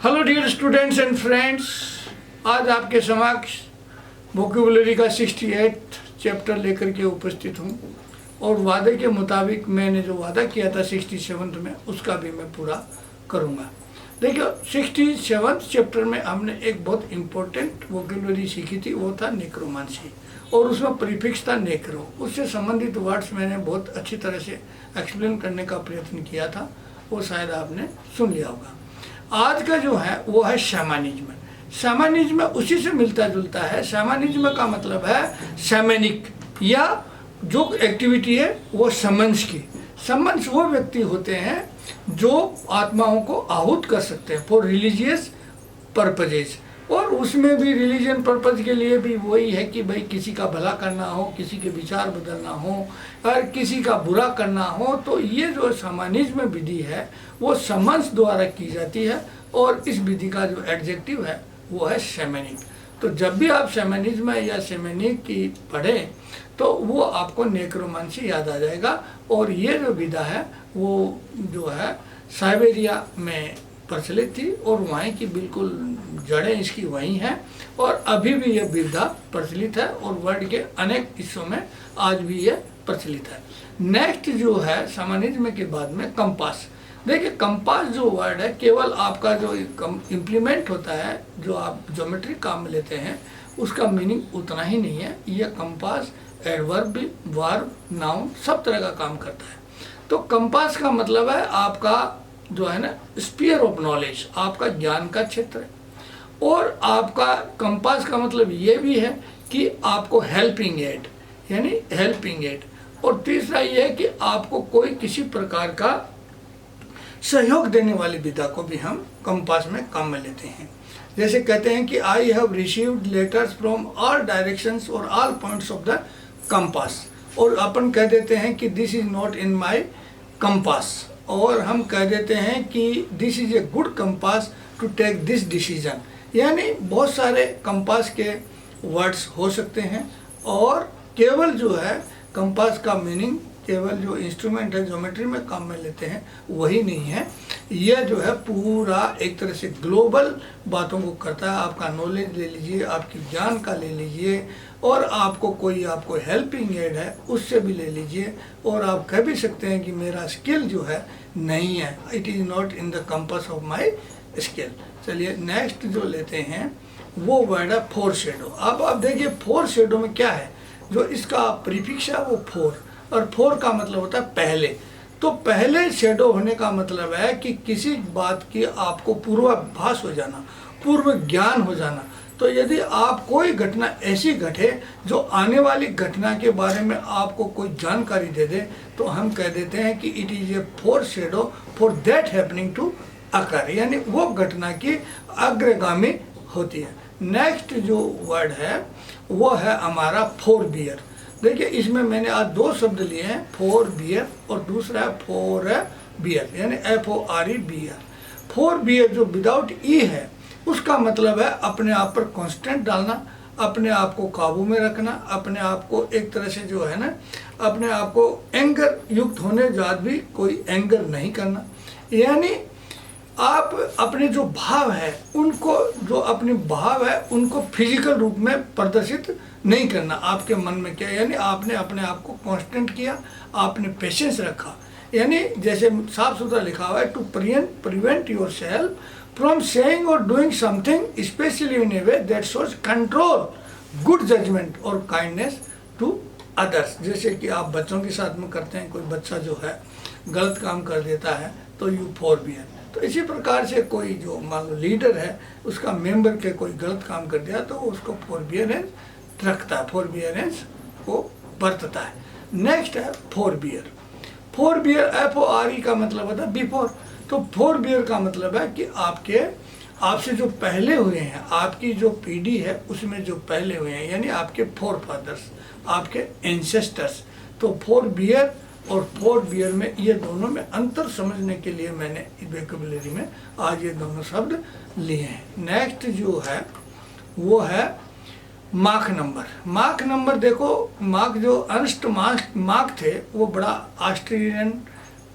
Hello dear students and friends, आज आपके समक्ष वोकेबुलरी का 68 चैप्टर लेकर के उपस्थित हूँ और वादे के मुताबिक मैंने जो वादा किया था 67 में उसका भी मैं पूरा करूँगा। देखिए 67 चैप्टर में हमने एक बहुत इम्पोर्टेंट वोकेबुलरी सीखी थी, वो था नेक्रोमांसी और उसमें प्रीफिक्स था नेक्रो। उससे संबंधित वर्ड्स मैंने बहुत अच्छी तरह से एक्सप्लेन करने का प्रयत्न किया था, वो शायद आपने सुन लिया होगा। आज का जो है वो है शैमानिज्म। शैमानिज्म उसी से मिलता जुलता है। शैमानिज्म का मतलब है शैमनिक, या जो एक्टिविटी है वो समन्स की। समन्स वो व्यक्ति होते हैं जो आत्माओं को आहूत कर सकते हैं फॉर रिलीजियस पर्पजेज, और उसमें भी रिलीजन पर्पज के लिए भी वही है कि भाई किसी का भला करना हो, किसी के विचार बदलना हो और किसी का बुरा करना हो। तो ये जो शैमानिज्म विधि है वो समन्स द्वारा की जाती है और इस विधि का जो एडजेक्टिव है वो है शैमनिक। तो जब भी आप शैमनिज्म या शैमनिक की पढ़ें तो वो आपको नेक्रोमांसी याद आ जाएगा। और ये जो विधा है वो जो है साइबेरिया में प्रचलित थी और वहीं की बिल्कुल जड़ें इसकी वहीं हैं और अभी भी यह विधा प्रचलित है और वर्ल्ड के अनेक हिस्सों में आज भी यह प्रचलित है। नेक्स्ट जो है शैमनिज्म के बाद में कंपास। देखिए कंपास जो वर्ड है केवल आपका जो इम्प्लीमेंट होता है, जो आप ज्योमेट्री काम में लेते हैं, उसका मीनिंग उतना ही नहीं है। यह कंपास एडवर्ब, वर्ब, नाउन सब तरह का काम करता है। तो कंपास का मतलब है आपका जो है ना स्पीयर ऑफ नॉलेज, आपका ज्ञान का क्षेत्र है। और आपका कंपास का मतलब ये भी है कि आपको हेल्पिंग एड, यानी हेल्पिंग एड। और तीसरा ये है कि आपको कोई किसी प्रकार का सहयोग देने वाली विधा को भी हम कंपास में काम में लेते हैं। जैसे कहते हैं कि I have received letters from all directions और all points of the compass, और अपन कह देते हैं कि this is not in my compass, और हम कह देते हैं कि this is a good compass to take this decision. यानी बहुत सारे कंपास के वर्ड्स हो सकते हैं और केवल जो है कंपास का मीनिंग केवल जो इंस्ट्रूमेंट है ज्योमेट्री में काम में लेते हैं वही नहीं है। यह जो है पूरा एक तरह से ग्लोबल बातों को करता है। आपका नॉलेज ले लीजिए, आपकी ज्ञान का ले लीजिए, और आपको कोई आपको हेल्पिंग एड है उससे भी ले लीजिए। और आप कह भी सकते हैं कि मेरा स्किल जो है नहीं है, it is not in the compass of my skill. चलिए नेक्स्ट जो लेते हैं वो वर्ड है फोर शेडो। अब आप देखिए फोर शेडो में क्या है, जो इसका प्रीफिक्स है वो फोर, और फोर का मतलब होता है पहले। तो पहले शेडो होने का मतलब है कि किसी बात की आपको पूर्वाभास हो जाना, पूर्व ज्ञान हो जाना। तो यदि आप कोई घटना ऐसी घटे जो आने वाली घटना के बारे में आपको कोई जानकारी दे दे, तो हम कह देते हैं कि it is a foreshadow for that happening to occur, यानी वो घटना की अग्रगामी होती है। नेक्स्ट जो वर्ड है वो है हमारा फोर बियर। देखिए इसमें मैंने आज दो शब्द लिए हैं, फोर बियर और दूसरा है फोर बियर, यानी FORE बियर। फोर बियर जो विदाउट ई है उसका मतलब है अपने आप पर कांस्टेंट डालना, अपने आप को काबू में रखना, अपने आप को एक तरह से जो है ना अपने आप को एंगर युक्त होने जात भी कोई एंगर नहीं करना। यानी आप अपने जो भाव है उनको, जो अपने भाव है उनको फिजिकल रूप में प्रदर्शित नहीं करना। आपके मन में क्या, यानी आपने अपने आप को कांस्टेंट किया, आपने पेशेंस रखा। यानी जैसे साफ सुथरा लिखा हुआ है to prevent your self from saying और doing something specially in a way that shows control, good judgment और काइंडनेस टू अदर्स। जैसे कि आप बच्चों के साथ में करते हैं, कोई बच्चा जो है गलत काम कर देता है तो यू फोरबियर। तो इसी प्रकार से कोई जो मान लो लीडर है उसका मेंबर के कोई गलत काम कर दिया तो उसको फोरबियरेंस रखता है, फोरबियरेंस को बरतता है। नेक्स्ट है forebear. Forebear FORE का मतलब होता है बिफोर। तो फोर बियर का मतलब है कि आपसे जो पहले हुए हैं, आपकी जो पीढ़ी है उसमें जो पहले हुए हैं, यानी आपके फोर फादर्स, आपके एंसेस्टर्स। तो फोर बियर और फोर बियर में ये दोनों में अंतर समझने के लिए मैंने वोकैबुलरी में आज ये दोनों शब्द लिए हैं। नेक्स्ट जो है वो है मार्क नंबर। मार्क नंबर देखो, मार्क जो अर्नस्ट मार्क थे वो बड़ा ऑस्ट्रेलियन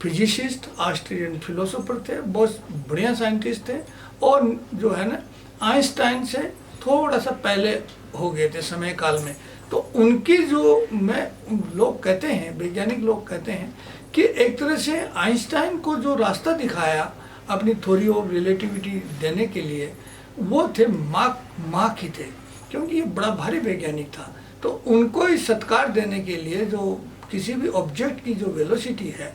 फिजिसिस्ट, ऑस्ट्रियन फिलोसोफर थे, बहुत बढ़िया साइंटिस्ट थे, और जो है ना आइंस्टाइन से थोड़ा सा पहले हो गए थे समय काल में। तो उनकी जो लोग कहते हैं, वैज्ञानिक लोग कहते हैं कि एक तरह से आइंस्टाइन को जो रास्ता दिखाया अपनी थ्योरी ऑफ रिलेटिविटी देने के लिए, वो थे मार्क ही थे, क्योंकि ये बड़ा भारी वैज्ञानिक था। तो उनको ही सत्कार देने के लिए जो किसी भी ऑब्जेक्ट की जो वेलोसिटी है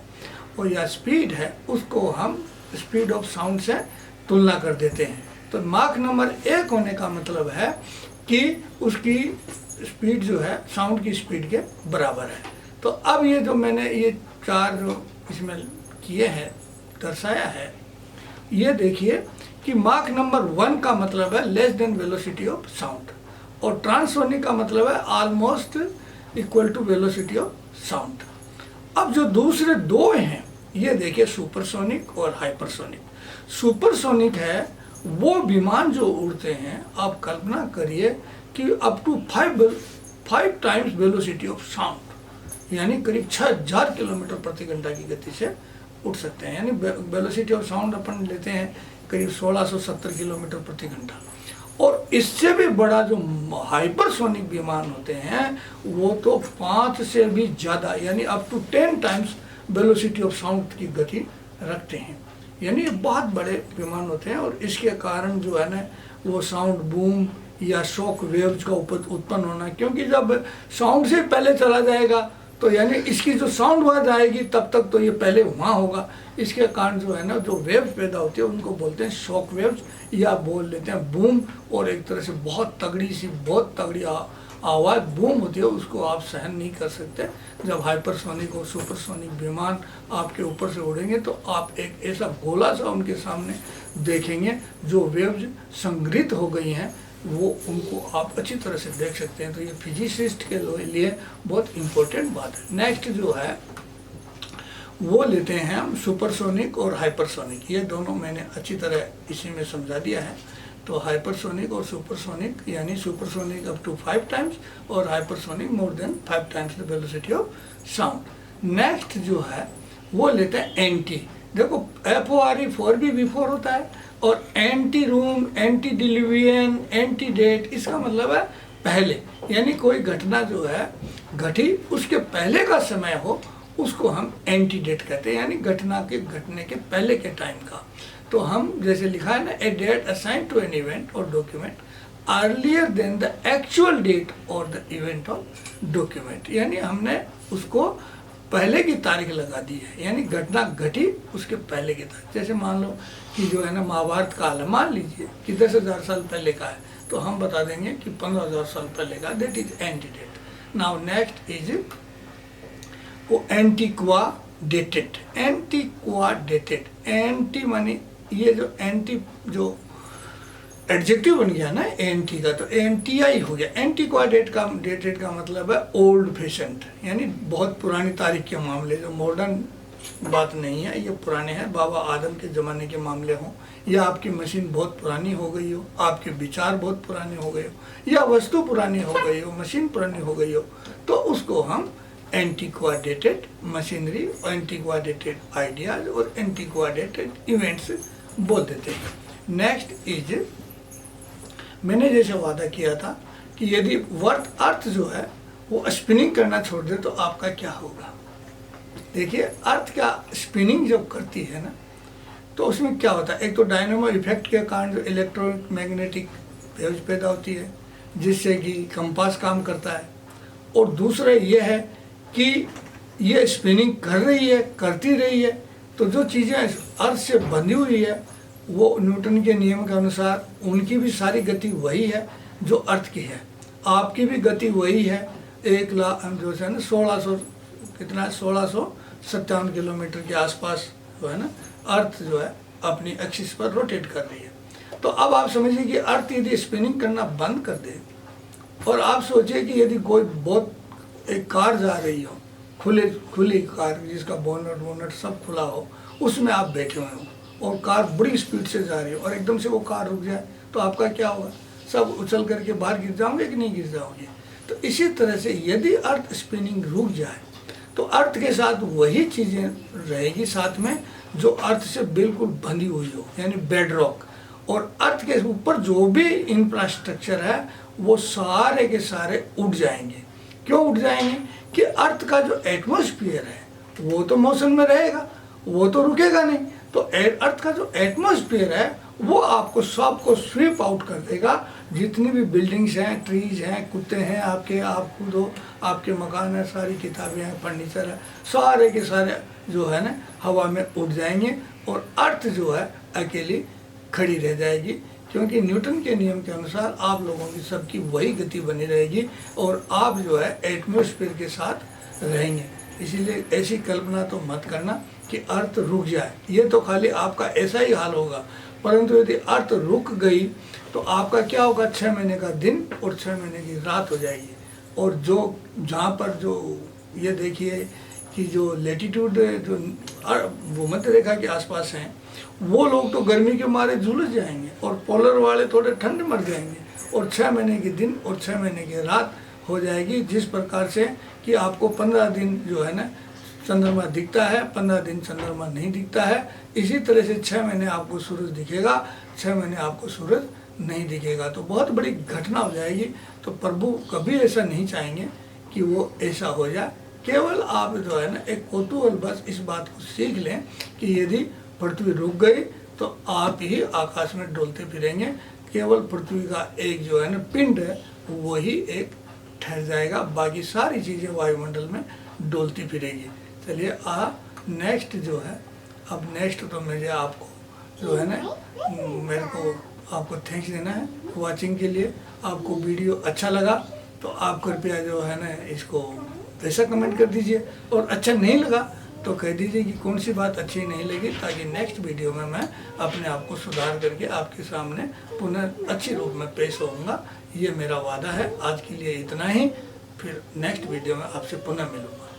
और या स्पीड है, उसको हम स्पीड ऑफ साउंड से तुलना कर देते हैं। तो मार्क नंबर 1 होने का मतलब है कि उसकी स्पीड जो है साउंड की स्पीड के बराबर है। तो अब ये जो मैंने ये 4 जो इसमें किए हैं, दर्शाया है, ये देखिए कि मार्क नंबर 1 का मतलब है less than velocity of sound, और ट्रांससोनिक का मतलब है almost equal to velocity of sound. अब जो दूसरे 2 हैं, ये देखिए सुपरसोनिक और हाइपरसोनिक। सुपरसोनिक है वो विमान जो उड़ते हैं, आप कल्पना करिए कि up to 5 times velocity of sound, यानी करीब 6000 किलोमीटर प्रति घंटा की गति से उड़ सकते हैं। यानी वेलोसिटी ऑफ साउंड अपन लेते हैं करीब 1670 किलोमीटर प्रति घंटा। और इससे भी बड़ा जो हाइपरसोनिक विमान होते हैं, वो तो 5 से भी ज़्यादा, यानी up to 10 times velocity of sound की गति रखते हैं। यानी ये बहुत बड़े विमान होते हैं, और इसके कारण जो है ना वो साउंड बूम या शॉक वेव्स का उत्पन्न होना, क्योंकि जब साउंड से पहले चला जाएगा तो यानी इसकी जो साउंड आवाज आएगी तब तक तो ये पहले वहाँ होगा। इसके कारण जो है ना जो वेव्स पैदा होती है उनको बोलते हैं शॉक वेव्स, या बोल लेते हैं बूम। और एक तरह से बहुत तगड़ी आवाज़ बूम होती है, उसको आप सहन नहीं कर सकते। जब हाइपरसोनिक और सुपरसोनिक विमान आपके ऊपर से उड़ेंगे तो आप एक ऐसा गोला सा उनके सामने देखेंगे, जो वेव्स संग्रहित हो गई हैं वो उनको आप अच्छी तरह से देख सकते हैं। तो ये फिजिसिस्ट के लिए बहुत इम्पोर्टेंट बात है। नेक्स्ट जो है वो लेते हैं हम सुपरसोनिक और हाइपरसोनिक। ये दोनों मैंने अच्छी तरह इसी में समझा दिया है। तो हाइपरसोनिक और सुपरसोनिक, यानी सुपरसोनिक अप टू 5 टाइम्स और hypersonic more than 5 times the velocity of sound. Next जो है वो लेते हैं एंटी। देखो FORE 4B बिफोर होता है, और ante room, ante diluvian, ante date, इसका मतलब है पहले, यानी कोई घटना जो है घटी उसके पहले का समय हो, उसको हम एंटी डेट कहते हैं, यानी घटना के घटने के पहले के टाइम का। तो हम जैसे लिखा है ना, a date assign to an event और document earlier than the actual date और द इवेंट और डॉक्यूमेंट, यानी हमने उसको पहले की तारीख लगा दी है, यानी घटना घटी उसके पहले की तारीख। जैसे मान लो कि जो है ना महाभारत काल है, मान लीजिए कि 10,000 साल पहले का है, तो हम बता देंगे कि 15,000 साल पहले का, that is antedate. Now next is वो antiquated. Antiquated, anti मानी ये जो एंटी जो एडजेक्टिव बन गया ना एंटी का, तो एंटीआई हो गया। एंटीक्वा डेटेड का मतलब है ओल्ड फैशन्ड, यानी बहुत पुरानी तारीख के मामले, जो मॉडर्न बात नहीं है, ये पुराने हैं। बाबा आदम के ज़माने के मामले हों, या आपकी मशीन बहुत पुरानी हो गई हो, आपके विचार बहुत पुराने हो गए हो, या वस्तु पुरानी हो गई हो, मशीन पुरानी हो गई हो, तो उसको हम एंटीक्वाडेटेड मशीनरी, एंटीक्वाडेटेड आइडियाज और एंटीक्वाडेटेड इवेंट्स बोल देते हैं। नेक्स्ट इज, मैंने जैसे वादा किया था कि यदि अर्थ जो है वो स्पिनिंग करना छोड़ दे तो आपका क्या होगा। देखिए अर्थ का स्पिनिंग जब करती है ना, तो उसमें क्या होता है, एक तो डायनामो इफेक्ट के कारण जो इलेक्ट्रोमैग्नेटिक वेव्स पैदा होती है, जिससे कि कंपास काम करता है, और दूसरा ये है कि ये स्पिनिंग कर रही है, करती रही है, तो जो चीज़ें अर्थ से बंधी हुई है वो न्यूटन के नियम के अनुसार उनकी भी सारी गति वही है जो अर्थ की है, आपकी भी गति वही है। 1,00,000 जो है ना 1657 किलोमीटर के आसपास जो है ना अर्थ जो है अपनी एक्सिस पर रोटेट कर रही है। तो अब आप समझिए कि अर्थ यदि स्पिनिंग करना बंद कर दे, और आप सोचिए कि यदि कोई बहुत एक कार जा रही हो, खुली कार जिसका बोनट सब खुला हो, उसमें आप बैठे हुए हो और कार बड़ी स्पीड से जा रही है, और एकदम से वो कार रुक जाए तो आपका क्या होगा, सब उछल करके बाहर गिर जाओगे कि नहीं गिर जाओगे। तो इसी तरह से यदि अर्थ स्पिनिंग रुक जाए तो अर्थ के साथ वही चीज़ें रहेगी साथ में जो अर्थ से बिल्कुल बंधी हुई हो, यानी बेड रॉक। और अर्थ के ऊपर जो भी इंफ्रास्ट्रक्चर है वो सारे के सारे उड़ जाएंगे। क्यों उड़ जाएंगे? कि अर्थ का जो एटमॉस्फेयर है वो तो मौसम में रहेगा, वो तो रुकेगा नहीं। तो अर्थ का जो एटमॉस्फेयर है वो आपको सबको स्वीप आउट कर देगा। जितनी भी बिल्डिंग्स हैं, ट्रीज हैं, कुत्ते हैं आपके, आप खुद हो, आपके मकान है, सारी किताबें हैं, फर्नीचर है, सारे के सारे जो है ना हवा में उड़ जाएंगे और अर्थ जो है अकेली खड़ी रह जाएगी। क्योंकि न्यूटन के नियम के अनुसार आप लोगों की सबकी वही गति बनी रहेगी और आप जो है एटमॉस्फेयर के साथ रहेंगे। इसीलिए ऐसी कल्पना तो मत करना कि अर्थ रुक जाए, ये तो खाली आपका ऐसा ही हाल होगा। परंतु यदि अर्थ रुक गई तो आपका क्या होगा? 6 महीने का दिन और 6 महीने की रात हो जाएगी। और जो जहाँ पर जो ये देखिए कि जो लेटीट्यूड जो भूमध्य रेखा के आसपास हैं वो लोग तो गर्मी के मारे झुलस जाएंगे और पोलर वाले थोड़े ठंड मर जाएंगे। और 6 महीने के दिन और 6 महीने की रात हो जाएगी, जिस प्रकार से कि आपको 15 दिन जो है ना चंद्रमा दिखता है, 15 दिन चंद्रमा नहीं दिखता है। इसी तरह से 6 महीने आपको सूरज दिखेगा, 6 महीने आपको सूरज नहीं दिखेगा। तो बहुत बड़ी घटना हो जाएगी। तो प्रभु कभी ऐसा नहीं चाहेंगे कि वो ऐसा हो जाए। केवल आप जो है ना एक कौतूहल बस इस बात को सीख लें कि यदि पृथ्वी रुक गई तो आप ही आकाश में डोलते फिरेंगे। केवल पृथ्वी का एक जो है ना पिंड है वही एक ठहर जाएगा, बाकी सारी चीज़ें वायुमंडल में डोलती फिरेगी। चलिए नेक्स्ट जो है, अब नेक्स्ट तो मुझे आपको जो है ना मेरे को आपको थैंक्स देना है वाचिंग के लिए। आपको वीडियो अच्छा लगा तो आप कृपया जो है ना इसको वैसा कमेंट कर दीजिए, और अच्छा नहीं लगा तो कह दीजिए कि कौन सी बात अच्छी नहीं लगी, ताकि नेक्स्ट वीडियो में मैं अपने आप को सुधार करके आपके सामने पुनः अच्छी रूप में पेश होऊंगा। ये मेरा वादा है। आज के लिए इतना ही, फिर नेक्स्ट वीडियो में आपसे पुनः मिलूंगा।